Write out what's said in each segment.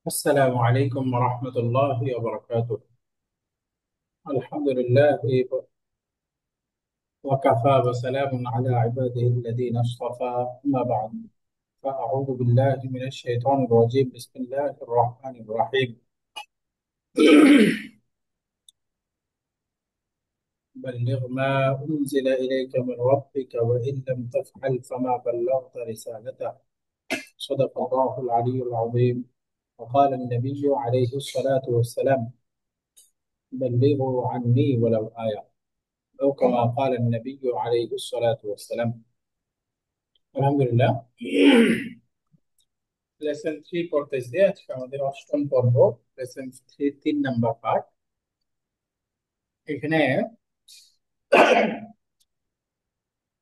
السلام عليكم ورحمة الله وبركاته. الحمد لله وكفى وسلام على عباده الذين اصطفى، أما بعد، فأعوذ بالله من الشيطان الرجيم. بسم الله الرحمن الرحيم. بلغ ما أنزل إليك من ربك وإن لم تفعل فما بلغت رسالته. صدق الله العلي العظيم. وقال النبي عليه الصلاة والسلام: بلغوا عني ولو آية، أو كما قال النبي عليه الصلاة والسلام. আলহামদুলিল্লাহ, লেসন 3 পড়তেছি। আজকে আমাদের অষ্টম পর্ব, লেসন 3 3 নাম্বার পার্ট। এখানে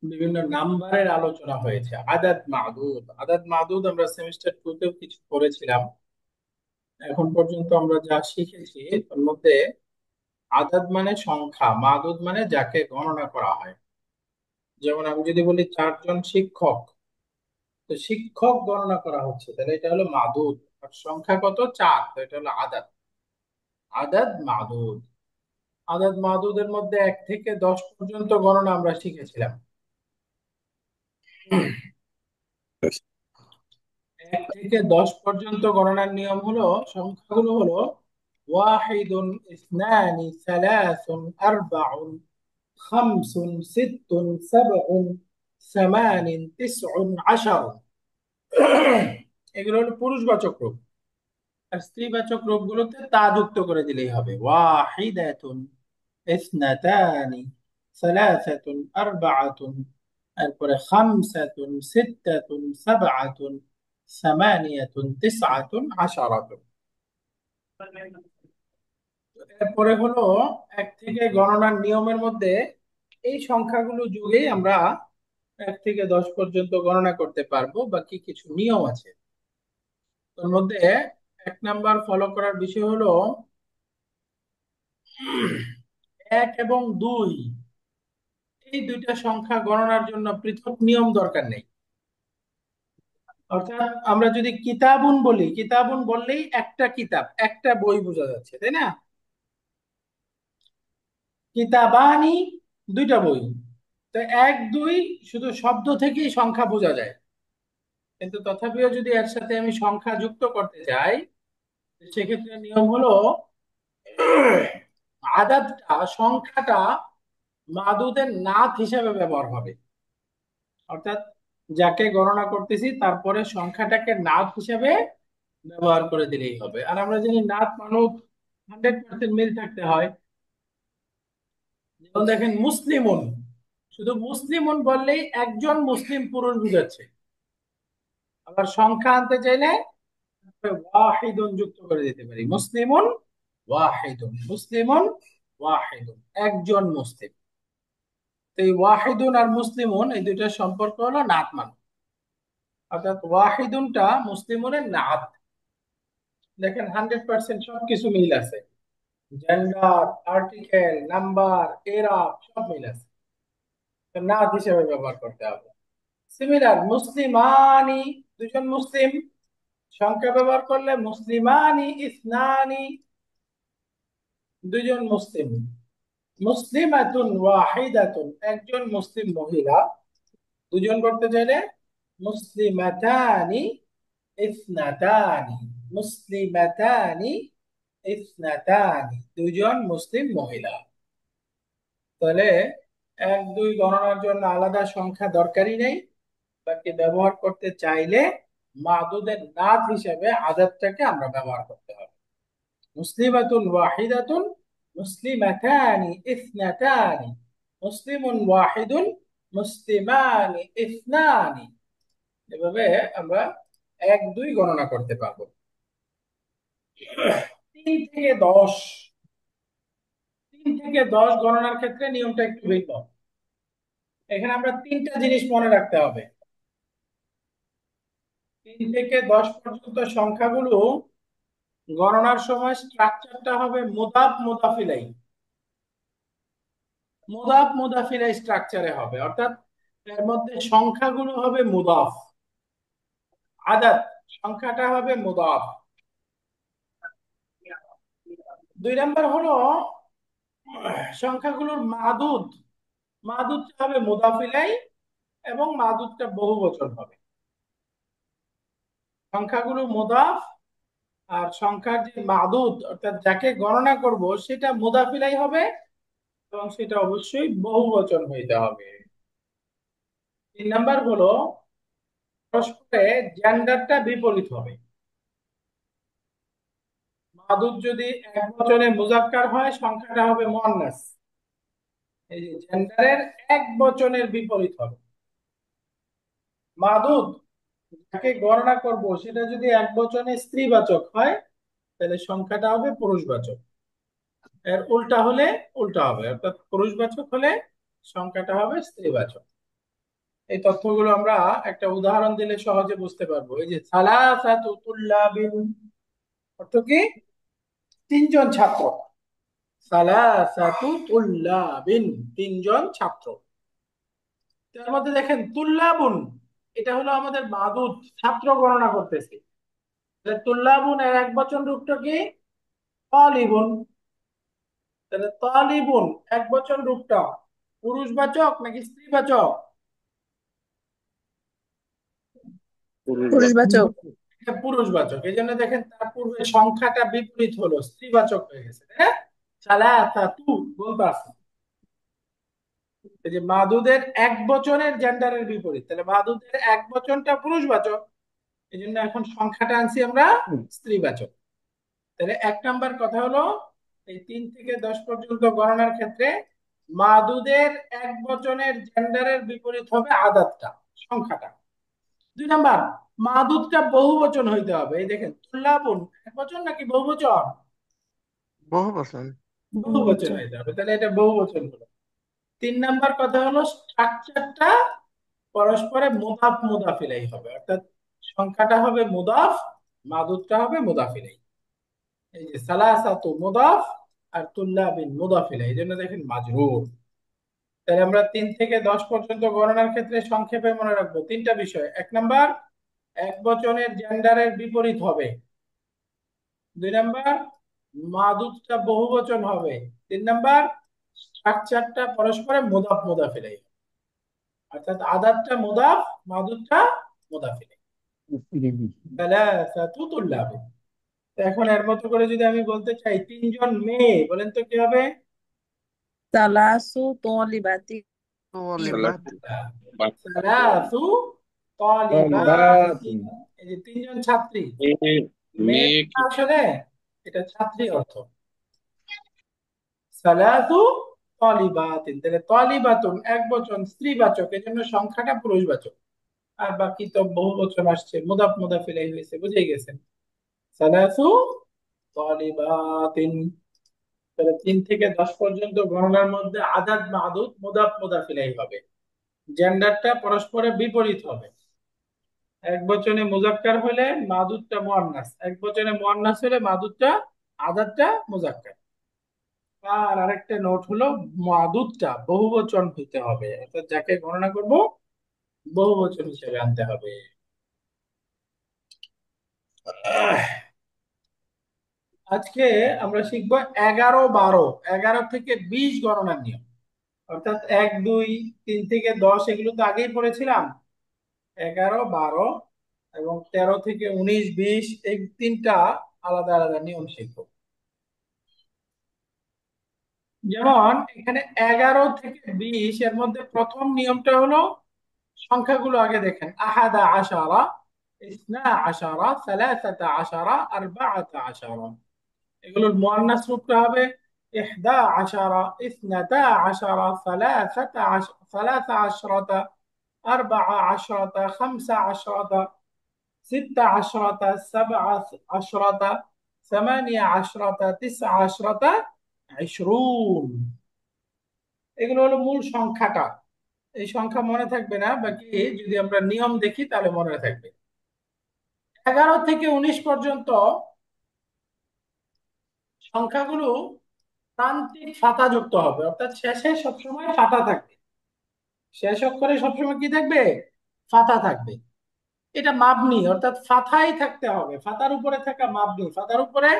বিভিন্ন নাম্বারের আলোচনা হয়েছে। আদাদ মাদুদ, আদাদ মাদুদ আমরা সেমিস্টার 2 তেও কিছু পড়েছিলাম। এখন পর্যন্ত আমরা যা শিখেছি তার মধ্যে আদাদ মানে সংখ্যা, মাদুদ মানে যাকে গণনা করা হয়। যেমন আমি যদি বলি 4 জন শিক্ষক, তো শিক্ষক গণনা করা হচ্ছে, তাহলে এটা হলো মাদুদ। আর সংখ্যা কত? 4, তো এটা হলো আদাদ। আদাদ মাদুদ। আদাদ মাদুদের মধ্যে 1 থেকে 10 পর্যন্ত গণনা আমরা শিখেছিলাম। 1 থেকে 10 পর্যন্ত গণনার নিয়ম হলো, সংখ্যাগুলো হলো: ওয়াহিদুন, ইসনানি, সালাসুন, আরবাউন, খামসুন, সিত্তুন, সাবউন, সামানিন, তিসউন, আশারুন। এগুলো হলো পুরুষবাচক রূপ। আর স্ত্রীবাচক রূপগুলোতে তা যুক্ত করে দিলেই হবে। ওয়াহিদাতুন, ইসনাতানি, সালাসাতুন, আরবাআতুন, তারপরে খামসাতুন, সিত্তাতুন, সাবআতুন, সামানিয়াতুন, তিসআতুন, আশারাতুন। এরপরে হলো 1 থেকে গণনার নিয়মের মধ্যে এই সংখ্যাগুলো যুগেই আমরা 1 থেকে 10 পর্যন্ত গণনা করতে পারবো। বাকি কিছু নিয়ম আছে তার মধ্যে। 1 নাম্বার ফলো করার বিষয় হলো 1 এবং 2, এই দুইটা সংখ্যা গণনার জন্য পৃথক নিয়ম দরকার নেই। অর্থাৎ আমরা যদি কিতাবুন বলি, কিতাবুন বললেই একটা কিতাব, একটা বই বোঝা যাচ্ছে, তাই না? কিতাবানি, দুইটা বই। তো 1 2 শুধু শব্দ থেকেই সংখ্যা বোঝা যায়। কিন্তু তথাপিও যদি এর সাথে আমি সংখ্যা যুক্ত করতে চাই, সেক্ষেত্রে নিয়ম হলো আদাদটা, সংখ্যাটা মাদুদের নাত হিসেবে ব্যবহার হবে। অর্থাৎ যাকে গণনা করতেছি তারপরে সংখ্যাটাকে নাত হিসেবে ব্যবহার করে দিলেই হবে। আর আমরা জানি নাত মানুষ 100% মিল থাকতে হয়। যেমন দেখেন মুসলিমুন, শুধু মুসলিমুন বললেই একজন মুসলিম পুরুষ বুঝাচ্ছে। আবার সংখ্যা আনতে চাইলে ওয়াহিদুন যুক্ত করে দিতে পারি। মুসলিমুন ওয়াহিদুন, মুসলিমুন ওয়াহিদুন, একজন মুসলিম। তো এই ওয়াহিদুন আর মুসলিমুন এই দুইটার সম্পর্ক হলো নাত মান। অর্থাৎ ওয়াহিদুনটা মুসলিমুনের নাত। দেখেন 100% সবকিছু মিল আছে। জেন্ডার, আর্টিকেল, নাম্বার, এরাব সব মিল আছে। তো নাত হিসেবে ব্যবহার করতে হবে। সিমিলার মুসলিমানি, দুজন মুসলিম, সংখ্যা ব্যবহার করলে মুসলিমানি ইসনানি, দুজন মুসলিম। মুসলিমাতুন ওয়াহিদাতুন, একজন মুসলিম মহিলা। দুজন করতে চাইলে মুসলিমাতানি ইসনাতানি, মুসলিমাতানি ইসনাতানি, দুজন মুসলিম মহিলা। তাহলে 1 2 গণনার জন্য আলাদা সংখ্যা দরকারই নেই। বাকি ব্যবহার করতে চাইলে মাদুদের নাত হিসেবে আদাদটাকে আমরা ব্যবহার করতে হবে। মুসলিমাতুন ওয়াহিদাতুন, মুসলিমাতানি ইসনাতানি, মুসলিমুন ওয়াহিদুন, মুসলিমানি ইসনানি। এভাবে আমরা 1 2 গণনা করতে পারবো। 3 থেকে 10, 3 থেকে 10 গণনার ক্ষেত্রে নিয়মটা একটু ভিন্ন। এখানে আমরা 3টা জিনিস মনে রাখতে হবে। 3 থেকে 10 পর্যন্ত সংখ্যাগুলো গণনার সময় স্ট্রাকচারটা হবে মুদাফ মুদাফিলাই। মুদাফ মুদাফিলাই স্ট্রাকচারে হবে। অর্থাৎ এর মধ্যে সংখ্যাগুলো হবে মুদাফ, আদাদ সংখ্যাটা হবে মুদাফ। দুই নাম্বার হলো সংখ্যাগুলোর মাদুদ। মাদুদটা হবে মুদাফিলাই এবং মাদুদটা বহুবচন হবে। সংখ্যাগুলো মুদাফ আর সংখ্যার যে মাদুদ অর্থাৎ যাকে গণনা করব সেটা মুদাফিলাই হবে এবং সেটা অবশ্যই বহুবচন হইতে হবে। তিন নাম্বার হলো পরস্পরে জেন্ডারটা বিপরীত হবে। মাদুদ যদি এক বচনে মুজাক্কার হয় সংখ্যাটা হবে মুয়ান্নাস। এই যে জেন্ডারের এক বচনের বিপরীত হবে। মাদুদ যাকে গণনা করব সেটা যদি এক বচনে স্ত্রীবাচক হয় তাহলে সংখ্যাটা হবে পুরুষবাচক। এর উল্টা হলে উল্টা হবে, অর্থাৎ পুরুষবাচক হলে সংখ্যাটা হবে স্ত্রীবাচক। এই তথ্যগুলো আমরা একটা উদাহরণ দিলে সহজে বুঝতে পারবো। এই যে সালাসাতু তুল্লাবিন অর্থ কি? তিনজন ছাত্র। সালাসাতু তুল্লাবিন তিনজন ছাত্র। তার মধ্যে দেখেন তুল্লাবুন এটা হলো আমাদের মাদুদ, ছাত্র গণনা করতেছি। তাহলে তুল্লাবুন এর এক বচন রূপটা কি? তালিবুন। তাহলে তালিবুন এক বচন রূপটা পুরুষবাচক নাকি স্ত্রীবাচক? পুরুষবাচক। এটা পুরুষবাচক, এই জন্য দেখেন তার পূর্বে সংখ্যাটা বিপরীত হলো, স্ত্রীবাচক হয়ে গেছে, তাই না? সালাসাতু বলতে আছে। এই যে মাদুদের এক বচনের জেন্ডারের বিপরীত, তাহলে মাদুদের এক বচনটা পুরুষবাচক, এই জন্য এখন সংখ্যাটা আনছি আমরা স্ত্রীবাচক। তাহলে এক নাম্বার কথা হলো এই 3 থেকে 10 পর্যন্ত গণনার ক্ষেত্রে মাদুদের এক বচনের জেন্ডারের বিপরীত হবে আদাতটা, সংখ্যাটা। দুই নাম্বার, মাদুদটা বহু বচন হইতে হবে। এই দেখেন তুল্লাবুন এক বচন নাকি বহু বচন? বহু বচন। বহু বচন হইতে হবে, তাহলে এটা বহু বচন হলো। তিন নাম্বার কথা হলো স্ট্রাকচারটা পরস্পরে মুদাফ মুদাফিলাই হবে, অর্থাৎ সংখ্যাটা হবে মুদাফ, মাদুদটা হবে মুদাফিলাই। এই যে সালাসাতু মুদাফ আর তুল্লাবিন মুদাফিলাই, এই জন্য দেখেন মাজরুর। তাহলে আমরা 3 থেকে 10 পর্যন্ত গণনার ক্ষেত্রে সংক্ষেপে মনে রাখবো তিনটা বিষয়। এক নাম্বার, এক বচনের জেন্ডারের বিপরীত হবে। দুই নাম্বার, মাদুদটা বহু বচন হবে। তিন নাম্বার, স্ট্রাকচারটা পরস্পরে মুদাফ মুদাফিলাই, অর্থাৎ আদাতটা মুদাফ, মাদুদটা মুদাফিলাই। সালাসাতু তুল্লাবিন। তো এখন এর মতো করে যদি আমি বলতে চাই তিনজন মেয়ে, বলেন তো কি হবে? সালাসু তলিবাতি। তলিবাত। সালাসু তালিবাতিন। এই যে তিনজন ছাত্রী, মেয়ে মেয়ে কি? আসলে এটা ছাত্রী অর্থ। সালাসু তালিবাতিন, তাহলে তালিবাতুন এক বচন স্ত্রীবাচক, এই জন্য সংখ্যাটা পুরুষবাচক। আর বাকি তো বহু বচন আসছে, মুদাফ মুদাফিলাই হয়েছে, বুঝে গেছেন। সালাসু তালিবাতিন। তাহলে 3 থেকে 10 পর্যন্ত গণনার মধ্যে আদাদ মাদুদ মুদাফ মুদাফিলাই হবে, জেন্ডারটা পরস্পরের বিপরীত হবে। এক বচনে মুজাক্কার হলে মাদুদটা মুয়ান্নাস, এক বচনে মুয়ান্নাস হলে মাদুদটা আদাদটা মুজাক্কার। আর আরেকটা নোট হলো মাদুদটা বহুবচন হইতে হবে, অর্থাৎ যাকে গণনা করব বহুবচন হিসেবে আনতে হবে। আহ, আজকে আমরা শিখবো 11 12, 11 থেকে 20 গণনার নিয়ম। অর্থাৎ 1 2 3 থেকে 10 এগুলো তো আগেই পড়েছিলাম। 11 12 এবং 13 থেকে 19 20 এই তিনটা আলাদা আলাদা নিয়ম শিখবো। যেমন এখানে 11 থেকে 20 এর মধ্যে প্রথম নিয়মটা হলো সংখ্যাগুলো আগে দেখেন। আহাদা আশারা, ইসনা আশারা, সালাসাতা আশারা, আরবাআতা আশারা। এগুলোর মুয়ান্নাস রূপটা হবে ইহদা আশারা, ইসনাতা আশারা, সালাসা আশরাতা, আরবাআ আশরাতা, খামসা আশরাতা, সিত্তা আশরাতা, সাবআ আশরাতা, ثمانية عشرة، 9 عشرة، 20। এগুলো হলো মূল সংখ্যাটা। এই সংখ্যা মনে থাকবে না, বাকি যদি আমরা নিয়ম দেখি তাহলে মনে থাকবে। 11 থেকে 19 পর্যন্ত সংখ্যাগুলো প্রান্তিক ফাতা যুক্ত হবে, অর্থাৎ শেষে সবসময় ফাতা থাকবে। শেষ অক্ষরে সবসময় কি থাকবে? ফাতা থাকবে। এটা মাবনি, অর্থাৎ ফাতাই থাকতে হবে, ফাতার উপরে থাকা মাবনি, ফাতার উপরে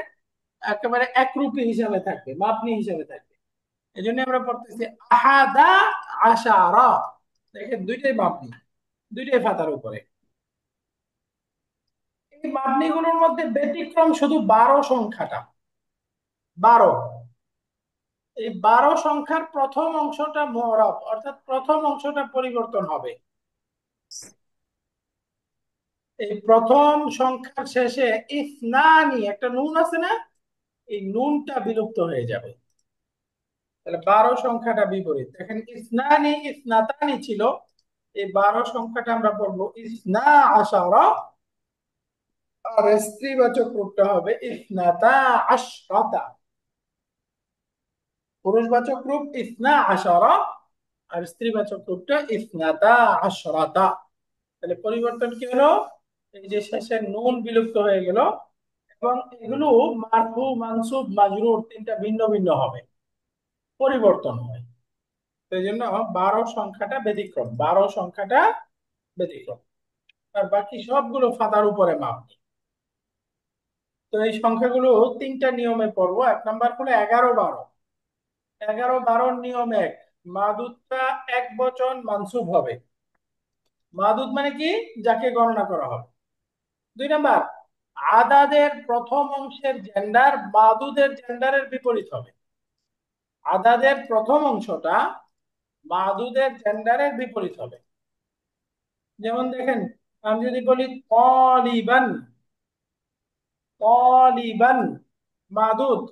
একেবারে একরূপী হিসাবে থাকবে, মাপনি হিসাবে থাকবে। এই জন্য আমরা পড়তেছি আহাদা আশারা। দেখেন দুইটাই মাপনি, দুইটাই ফাতার উপরে। এই মাপনি গুলোর মধ্যে ব্যতিক্রম শুধু 12 সংখ্যাটা। 12, এই 12 সংখ্যার প্রথম অংশটা মুঅরাব, অর্থাৎ প্রথম অংশটা পরিবর্তন হবে। এই প্রথম সংখ্যার শেষে ইসনানি একটা নুন আছে না, এই নুনটা বিলুপ্ত হয়ে যাবে। তাহলে 12 সংখ্যাটা বিপরীত। দেখেন ইসনানি ইসনাতানি ছিল, এই 12 সংখ্যাটা আমরা পড়বো ইসনা আশারা। আর স্ত্রীবাচক রূপটা হবে ইসনাতা আশরাতা। পুরুষবাচক রূপ ইসনা আশারা, আর স্ত্রীবাচক রূপটা ইসনাতা আশরাতা। তাহলে পরিবর্তন কি হলো? এই যে শেষে নুন বিলুপ্ত হয়ে গেল, এবং এগুলো মারফু মানসুব মাজরুর তিনটা ভিন্ন ভিন্ন হবে, পরিবর্তন হয়। তো এই জন্য 12 সংখ্যাটা ব্যতিক্রম, 12 সংখ্যাটা ব্যতিক্রম। আর বাকি সবগুলো ফাদার উপরে মাপ। তো এই সংখ্যাগুলো তিনটা নিয়মে পড়বো। 1 নাম্বার হলো 11 12। 11 12 নিয়ম এক, মাদুদটা এক বচন মানসুব হবে। মাদুদ মানে কি? যাকে গণনা করা হবে। 2 নাম্বার, আদাদের প্রথম অংশের জেন্ডার মাদুদের জেন্ডারের বিপরীত হবে। আদাদের প্রথম অংশটা মাদুদের জেন্ডারের বিপরীত হবে। যেমন দেখেন, আমি যদি বলি তলিবান, তলিবান মাদুদ,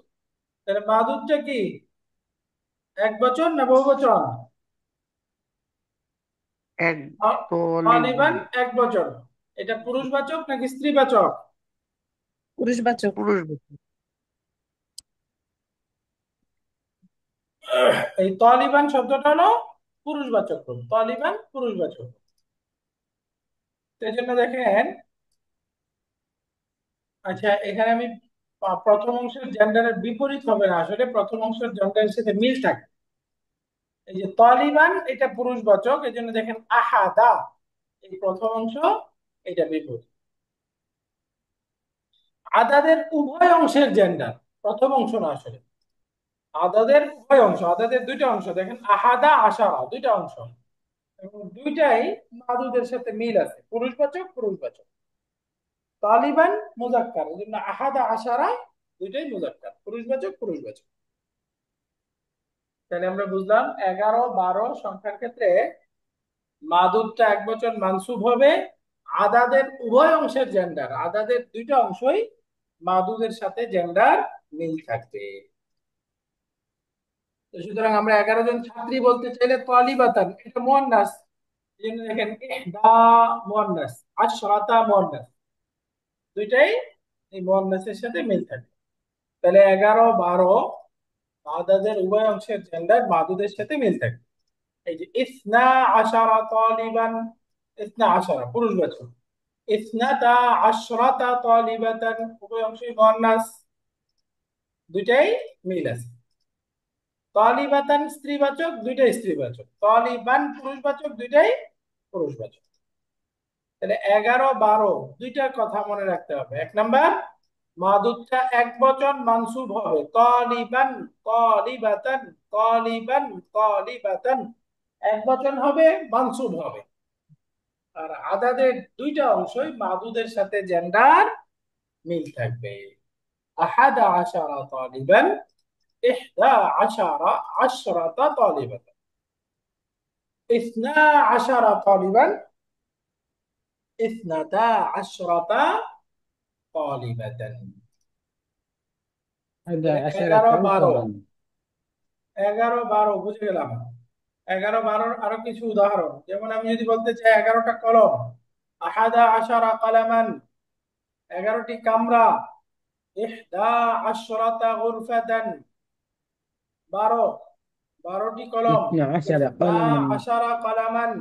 তাহলে মাদুদটা কি এক বচন না বহু বচন? এক তলিবান। তালিবান এক বচন। এটা পুরুষবাচক নাকি স্ত্রীবাচক? পুরুষবাচক। পুরুষ। এই তালিবান শব্দটা হলো পুরুষবাচক রূপ, তালিবান পুরুষবাচক রূপ। তো এই জন্য দেখেন, আচ্ছা এখানে আমি প্রথম অংশের জেন্ডারের বিপরীত হবে না, আসলে প্রথম অংশের জেন্ডারের সাথে মিল থাকে। এই যে তালিবান এটা পুরুষবাচক, এই জন্য দেখেন আহাদা এই প্রথম অংশ, এটা বিপরীত। আদাদের উভয় অংশের জেন্ডার, প্রথম অংশ না আসলে, আদাদের উভয় অংশ, আদাদের দুইটা অংশ, দেখেন আহাদা আশারা দুইটা অংশ, এবং দুইটাই মাদুদের সাথে মিল আছে, পুরুষবাচক পুরুষবাচক। তালিবান মুজাক্কার, এই জন্য আহাদা আশারা দুইটাই মুজাক্কার, পুরুষবাচক পুরুষবাচক। তাহলে আমরা বুঝলাম 11 12 সংখ্যার ক্ষেত্রে মাদুদটা এক বচন মানসুব হবে। আদাদের উভয় অংশের জেন্ডার, আদাদের দুইটা অংশই মাদুদের সাথে জেন্ডার মিল থাকবে। তো সুতরাং আমরা 11 জন ছাত্রী বলতে চাইলে তালিবাতান এটা মুয়ান্নাস, এই জন্য দেখেন ইহদা মুয়ান্নাস, আশরাতা মুয়ান্নাস, দুইটাই এই মুয়ান্নাসের সাথে মিল থাকে। তাহলে 11 12 আদাদের উভয় অংশের জেন্ডার মাদুদের সাথে মিল থাকে। এই যে ইসনা আশারা তালিবান, ইসনা আশারা পুরুষবাচক, ইসনাতা আশরাতা তালিবাতান উভয় অংশই মুয়ান্নাস, দুইটাই মিল আছে। তালিবাতান স্ত্রীবাচক, দুইটাই স্ত্রীবাচক। তালিবান পুরুষবাচক, দুইটাই পুরুষবাচক। তাহলে 11 12 দুইটার কথা মনে রাখতে হবে। 1 নাম্বার, মাদুদটা এক বচন মানসুব হবে, তালিবান তালিবাতান, তালিবান তালিবাতান এক বচন হবে, মানসুব হবে। আর আদাদের দুইটা অংশই মাদুদের সাথে জেন্ডার মিল থাকবে। আহাদা আশারা তালিবান, ইহদা আশারা আশরাতা তালিবাতান, ইসনা আশারা তালিবান, ইসনাতা আশরাতা তালিবাতান। هذا তাহলে عشرة 11 12, كوكبا. 11 12 বুঝে গেলাম। 11 12 আরো কিছু উদাহরণ, যেমন আমি যদি বলতে চাই 11টা কলম, আহাদা আশারা কালামান 11টি কামরা, ইহদা আশরাতা গুরফাতান 12 12টি কলম, اثنا عشر ইসনা قلما. আশারা কালামান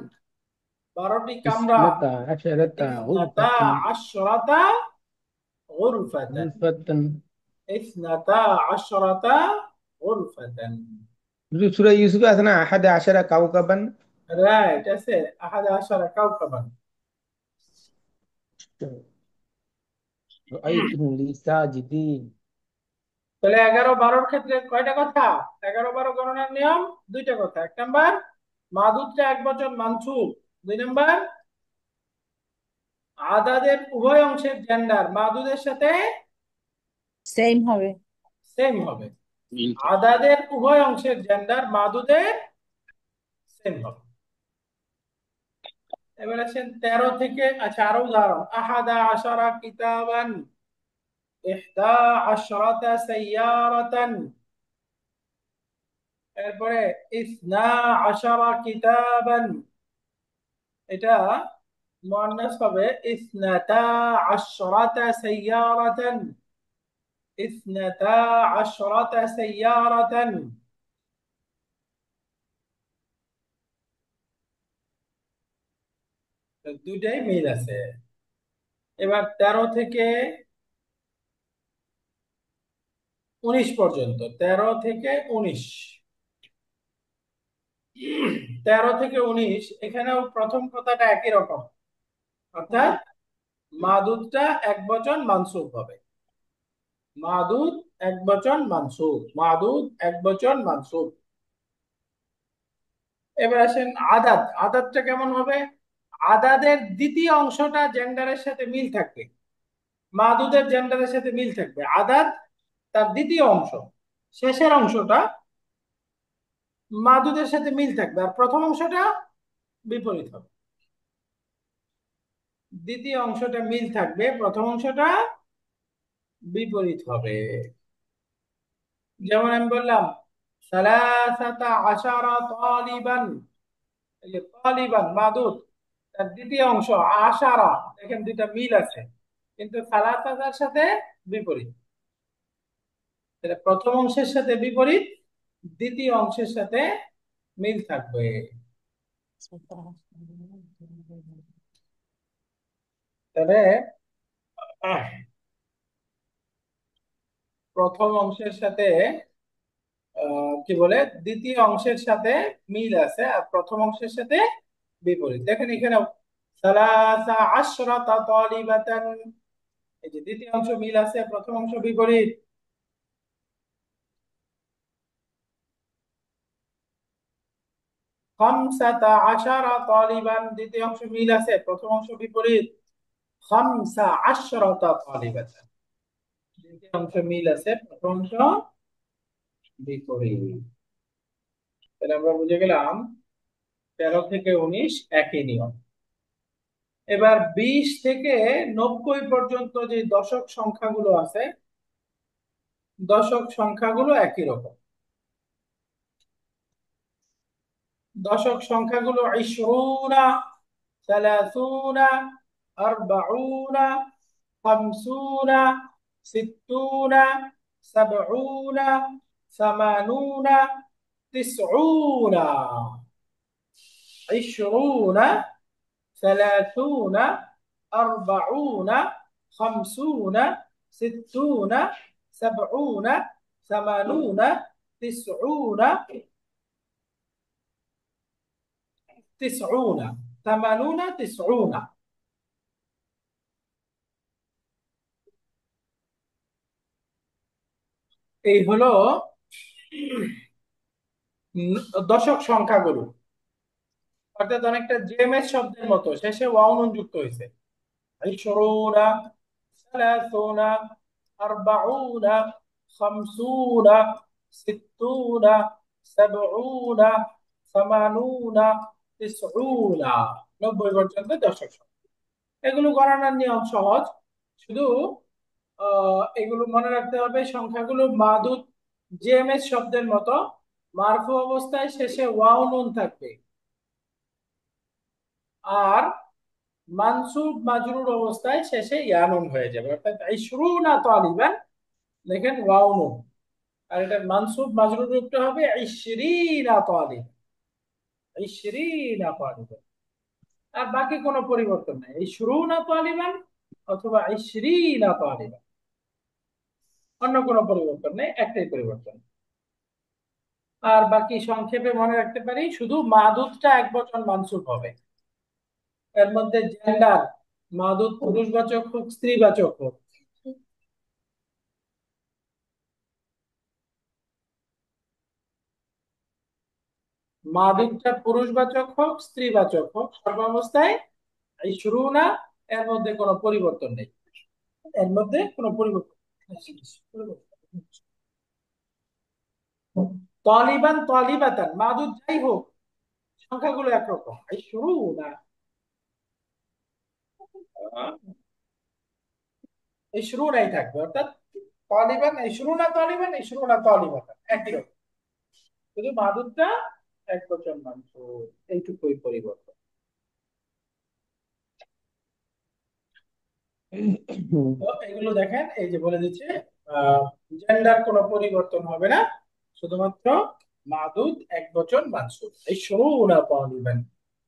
12টি কামরা, اثنتا عشرة ইসনাতা غرفة. আশরাতা গুরফাতান, غرفة. ইসনাতা আশরাতা গুরফাতান। سورة يوسف أثناء 11 كوكبا. রাইট আছে, আহাদা আশারা কাওকাবান। رأيتهم لي ساجدين. তাহলে 11-12-র ক্ষেত্রে কয়টা কথা? 11-12 গণনার নিয়ম দুইটা কথা। এক নাম্বার, মাদুদটা একবচন মানসুব। দুই নাম্বার, আদাদের উভয় অংশের জেন্ডার মাদুদের সাথে সেম হবে। সেম হবে। আদাদের উভয় অংশের জেন্ডার মাদুদের সেম হবে। এবার আছেন 13 থেকে, আচ্ছা আরো উদাহরণ, আহাদা আশারা কিতাবান, ইহদা আশরাতা সাইয়ারাতান। এরপরে ইসনা আশারা কিতাবান, এটা মুয়ান্নাস হবে ইসনাতা আশরাতা সাইয়ারাতান, ইসনাতা আশরাতা সাইয়ারাতান। দুইটাই মিল আছে। এবার 13 থেকে 19 পর্যন্ত, 13 থেকে 19, 13 থেকে 19 এখানেও প্রথম কথাটা একই রকম, অর্থাৎ মাদুদটা একবচন মানসুব হবে। মাদুদ একবচন মানসুব, মাদুদ একবচন মানসুব। এবার আসেন আদাদ, আদাদটা কেমন হবে? আদাদের দ্বিতীয় অংশটা জেন্ডারের সাথে মিল থাকবে, মাদুদের জেন্ডারের সাথে মিল থাকবে। আদাদ তার দ্বিতীয় অংশ, শেষের অংশটা মাদুদের সাথে মিল থাকবে, আর প্রথম অংশটা বিপরীত হবে। দ্বিতীয় অংশটা মিল থাকবে, প্রথম অংশটা বিপরীত হবে। যেমন আমি বললাম সালাসাতা আশারা তালিবান, এই যে তালিবান মাদুদ, তার দ্বিতীয় অংশ আশারা, দেখেন দুইটা মিল আছে, কিন্তু সালাসাতার সাথে বিপরীত। তাহলে প্রথম অংশের সাথে বিপরীত, দ্বিতীয় অংশের সাথে মিল থাকবে। তাহলে আহ, প্রথম অংশের সাথে কি বলে, দ্বিতীয় অংশের সাথে মিল আছে, আর প্রথম অংশের সাথে বিপরীত। দেখেন এখানে সালাসা আশরাতা তালিবাতান, এই যে দ্বিতীয় অংশ মিল আছে, প্রথম অংশ বিপরীত। খামসাতা আশারা তালিবান, দ্বিতীয় অংশ মিল আছে, প্রথম অংশ বিপরীত। খামসা আশরাতা তালিবাতান, দ্বিতীয় অংশ মিল আছে, প্রথম অংশ বিপরীত। তাহলে আমরা বুঝে গেলাম 13 থেকে 19 একই নিয়ম। এবার 20 থেকে 90 পর্যন্ত যে দশক সংখ্যাগুলো আছে, দশক সংখ্যাগুলো একই রকম। দশক সংখ্যাগুলো ইশরুনা, সালাসুনা, আরবাউনা, খামসুনা, সিত্তুনা, সাবউনা, সামানুনা, তিসউনা। ইশরুনা, ثلاثون، أربعون، خمسون، ستون، سبعون، ثمانون، تسعون، تسعون، ثمانون، تسعون। এই হলো দশক সংখ্যাগুলো, অর্থাৎ অনেকটা জেএমএস শব্দের মতো শেষে ওয়াও নুন যুক্ত হয়েছে। عشرون، ثلاثون، أربعون، خمسون، ستون، سبعون، ثمانون، تسعون। 90 পর্যন্ত দশক সংখ্যা। এগুলো গণনার নিয়ম সহজ, শুধু এগুলো মনে রাখতে হবে, সংখ্যাগুলো মাদুদ জেএমএস শব্দের মতো মারফু অবস্থায় শেষে ওয়াও নুন থাকবে, আর মানসুব মাজরুর অবস্থায় শেষে ইয়ানুন হয়ে যাবে। অর্থাৎ ইশরুনা তালিবান, দেখেন ওয়াও নুন, আর এটা মানসুব মাজরুর রূপটা হবে ইশরিনা তালিব, ইশরিনা তালিবান। আর বাকি কোনো পরিবর্তন নাই, ইশরুনা তালিবান অথবা ইশরিনা তালিবান, অন্য কোনো পরিবর্তন নেই, একটাই পরিবর্তন। আর বাকি সংক্ষেপে মনে রাখতে পারি, শুধু মাদুদটা একবচন মানসুব হবে। এর মধ্যে জেন্ডার, মাদুদ পুরুষবাচক হোক স্ত্রীবাচক হোক, মাদুদটা পুরুষবাচক হোক স্ত্রীবাচক হোক সর্বাবস্থায় ইশরুনা, এর মধ্যে কোনো পরিবর্তন নেই, এর মধ্যে কোনো পরিবর্তন নেই। তালিবান তালিবাতান মাদুদ যাই হোক সংখ্যাগুলো একরকম, ইশরুনা, ইশরুনাই থাকবে, অর্থাৎ তালিবান ইশরুনা তালিবান ইশরুনা তালিবাতান একই রকম, শুধু মাদুদটা এক বচন মাংস, এইটুকুই পরিবর্তন। তো এগুলো দেখেন, এই যে বলে দিচ্ছে জেন্ডার কোনো পরিবর্তন হবে না, শুধুমাত্র মাদুদ এক বচন মানসুব, ইশরুনা তালিবান,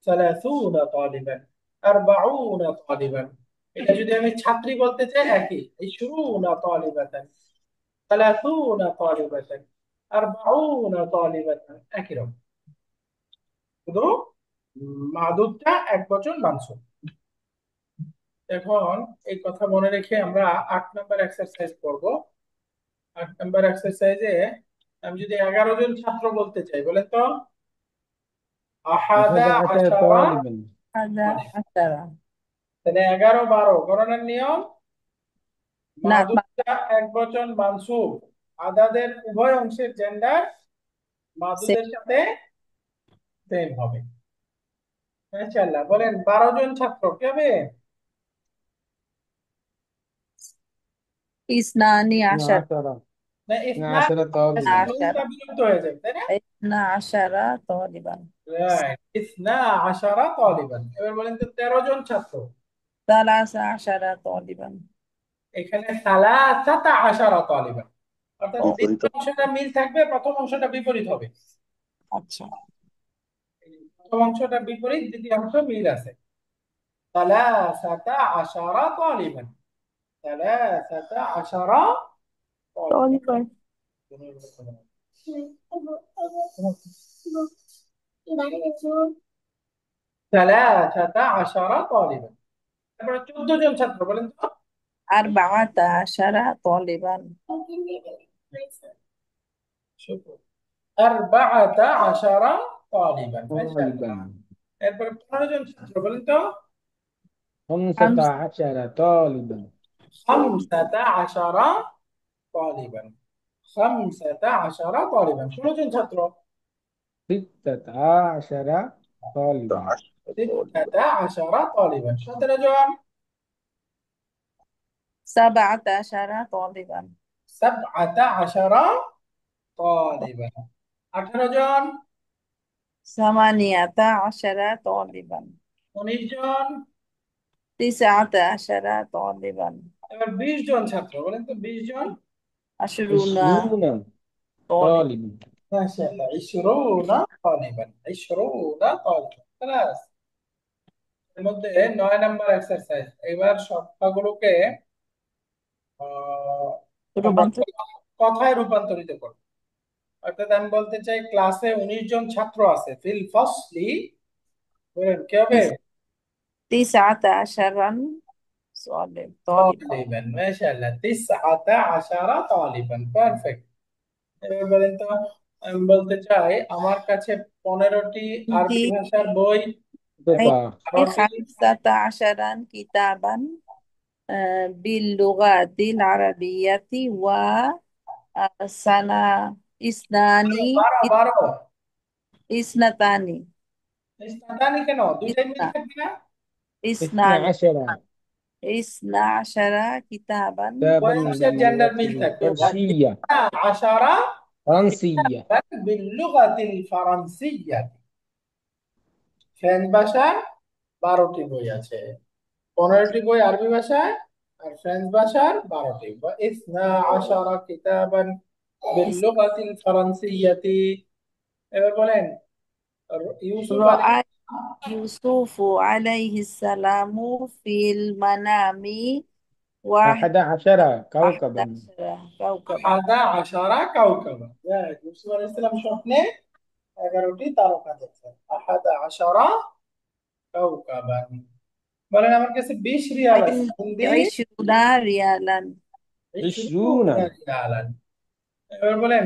সালাসুনা তালিবান, আরবাউনা তালিবান। এটা যদি আমি ছাত্রী বলতে চাই একই, ইশরুনা তালিবাতান, সালাসুনা তালিবাতান, আরবাউনা তালিবাতান, একই রকম, শুধু মাদুদটা এক বচন মানসুব। এখন এই কথা মনে রেখে আমরা 8 নম্বর এক্সারসাইজ করব। 8 নম্বর এক্সারসাইজে আমি যদি 11 জন ছাত্র বলতে চাই, বলেন তো, আহাদা 11 আশারা, طالبا. هذا عشرة. তাহলে 11 12 গণনার নিয়ম, না মাদুদটা এক বচন মানসুব, আদাদের উভয় অংশের জেন্ডার মাদুদের সাথে সেম হবে। ইনশাআল্লাহ, বলেন 12 জন ছাত্র কি হবে? اثنان عشر. 12 না, ইসনা 12 طالبا. নুনটা বিলুপ্ত হয়ে যাবে, তাই না? اثنا عشر طالبا. রাইট, ইসনা আশারা তালিবান। এবার বলেন তো 13 জন ছাত্র, ثلاث عشر طالبا. এখানে সালাসাতা আশারা তালিবান, অর্থাৎ ও দ্বিতীয় অংশটা মিল থাকবে, প্রথম অংশটা বিপরীত হবে। আচ্ছা। প্রথম অংশটা বিপরীত, দ্বিতীয় অংশ মিল আছে। সালাসাতা আশারা তালিবান, সালাসাতা আশারা তালিবান। طالبا. সালাসাতা আশারা তালিবান। তারপরে 14 জন ছাত্র, বলেন তো। أربعة عشر طالبا. আরবাআতা আশারা তালিবান, মাশাআল্লাহ। طالبا. এরপরে 15 জন ছাত্র, বলেন তো। خمس 15 طالبا. খামসাতা আশারা তালিবান, খামসাতা আশারা তালিবান। 16 জন ছাত্র, 16 طالبا. সিত্তাতা আশারা তালিবান। 17 জন, سبعة عشر طالبا. সাবআতা আশারা তালিবান। 18 জন, ثمانية عشر طالبا. 19 জন, تسعة عشر طالبا. এবার 20 জন ছাত্র, বলেন তো 20 জন। عشرون 20 طالب. طالبا. মাশাআল্লাহ, 20 তালিবান, 20 তালিবান। خلاص, এর মধ্যে 9 নম্বর এক্সারসাইজ। এবার সংখ্যাগুলোকে আহ, আমরা রূপান্তর। কথায় রূপান্তরিত করব। অর্থাৎ আমি বলতে চাই ক্লাসে 19 জন ছাত্র আছে, ফিল ফাসলি, বলেন কি হবে? تسعة عشر طالبا. তালিবান, মাশাআল্লাহ, 19 তালিবান, পারফেক্ট। এবার বলেন তো, আমি বলতে চাই আমার কাছে 15টি আরবি عندي ভাষার বই এবং قطع. 12টি خمسة عشر كتابا باللغة العربية وسنة اثنان 12 اثنتان ইসনাতানি কেন, দুইটাই মিল اثنا থাকবে না? اثنان 12 اثنا عشر كتابا كتابا বয়সের জেন্ডার باللغة মিল থাকবে। الفرنسية. আশারা فرنسية. বিল্লুগাতিল ফারান্সিয়্যা, ফ্রেঞ্চ ভাষার 12টি বই আছে, 15টি বই আরবি ভাষায়, আর ফ্রেঞ্চ ভাষার 12টি। ইসনা আশারা কিতাবান বিল্লুগাতিল ফারান্সিয়্যাতি। এবার বলেন, ইউসুফ আলাইহিস رأى يوسف عليه السلام في المنام 11 واحد كوكبا. عشر كوكبا. আহাদা আশারা কাউকাবা। ইউসুফ আলাইহিস সালাম স্বপ্নে 11টি তারকা দেখছেন। আহাদা আশারা কাউকাবান। বলেন, আমার কাছে 20 রিয়াল আছে, হিন্দি عشرون ريالا. 20 20. রিয়ালান। এবার বলেন,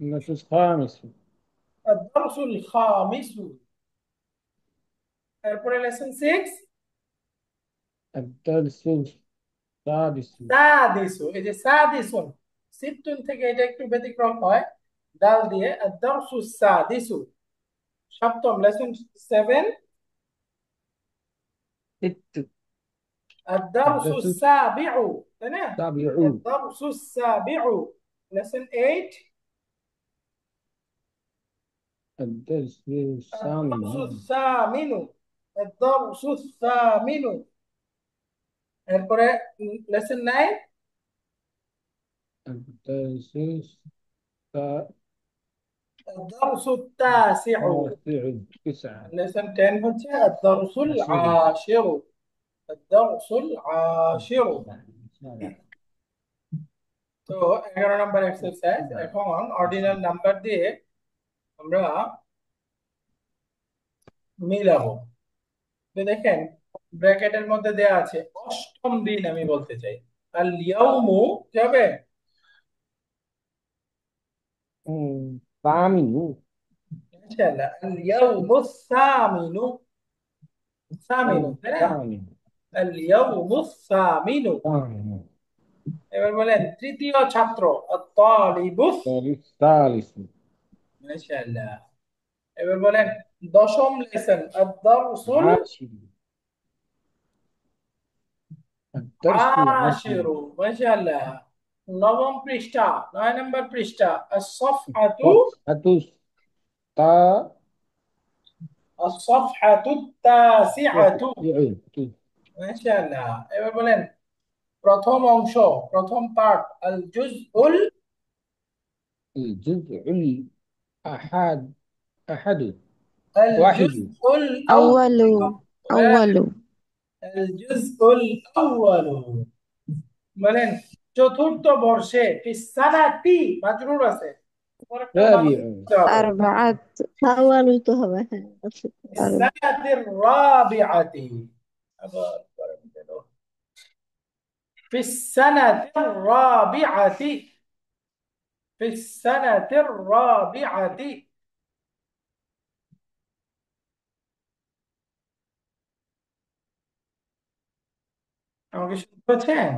الدرس الخامس. الدرس الخامس। তারপরে লেসন 6 الدرس السادس. সাদিসু। এই যে সাদিসুন, সিত্তুন থেকে এটা একটু ব্যতিক্রম হয়, ডাল দিয়ে। আদ-দারসু সাদিসু, সপ্তম লেসন 7। ست. আদ-দারসু الدرس সাবিউ, তাই না? السابع. আদ-দারসু সাবিউ, লেসন 8। الدرس الدرس الثامن. الثامن، الدرس الثامن। এরপরে লেসন 9। الدرس التاسع. الدرس التاسع। تسعة. লেসন 10 হচ্ছে الدرس عشرة. العاشر، الدرس العاشر। তো 11 নম্বর এক্সারসাইজ। এখন অর্ডিনাল নাম্বার দিয়ে আমরা মিলাবো। তো দেখেন ব্র্যাকেটের মধ্যে দেয়া আছে অষ্টম দিন, আমি বলতে চাই আল ইয়াউমু কি হবে? ثامن. ইনশাআল্লাহ আল ইয়াউমুস সামিনু। সামিনু, তাই না? الثامن. আল ইয়াউমুস সামিনু। ثامن. এবার বলেন তৃতীয় ছাত্র আত-তালিবুস। الثالث. মাশাআল্লাহ। এবার বলেন দশম লেসন আদ-দারসুল عاشر. الدرس العاشر. আশিরু। মাশাআল্লাহ। নবম পৃষ্ঠা, 9 নম্বর পৃষ্ঠা আস-সাফহাতু الصفحة التاسعة. আস-সাফহাতু তাসিআতু। মাশাআল্লাহ। এবার বলেন প্রথম অংশ, প্রথম পার্ট আল জুজউল الجزء الأحد. أحد. আল واحد. জুজউল أول أول আল জুজউল আউয়াল। বলেন চতুর্থ বর্ষে ফিসানাতি, মাজরুর আছে, পরেরটা মাজরুর رابع. করতে হবে। أربعة أول تهبة أربعة ফিসানাতির রাবিআতি, আবার পরের দিল ফিসানাতির রাবিআতি, ফিসানাতির রাবিআতি। আমাকে শুনতে পাচ্ছেন?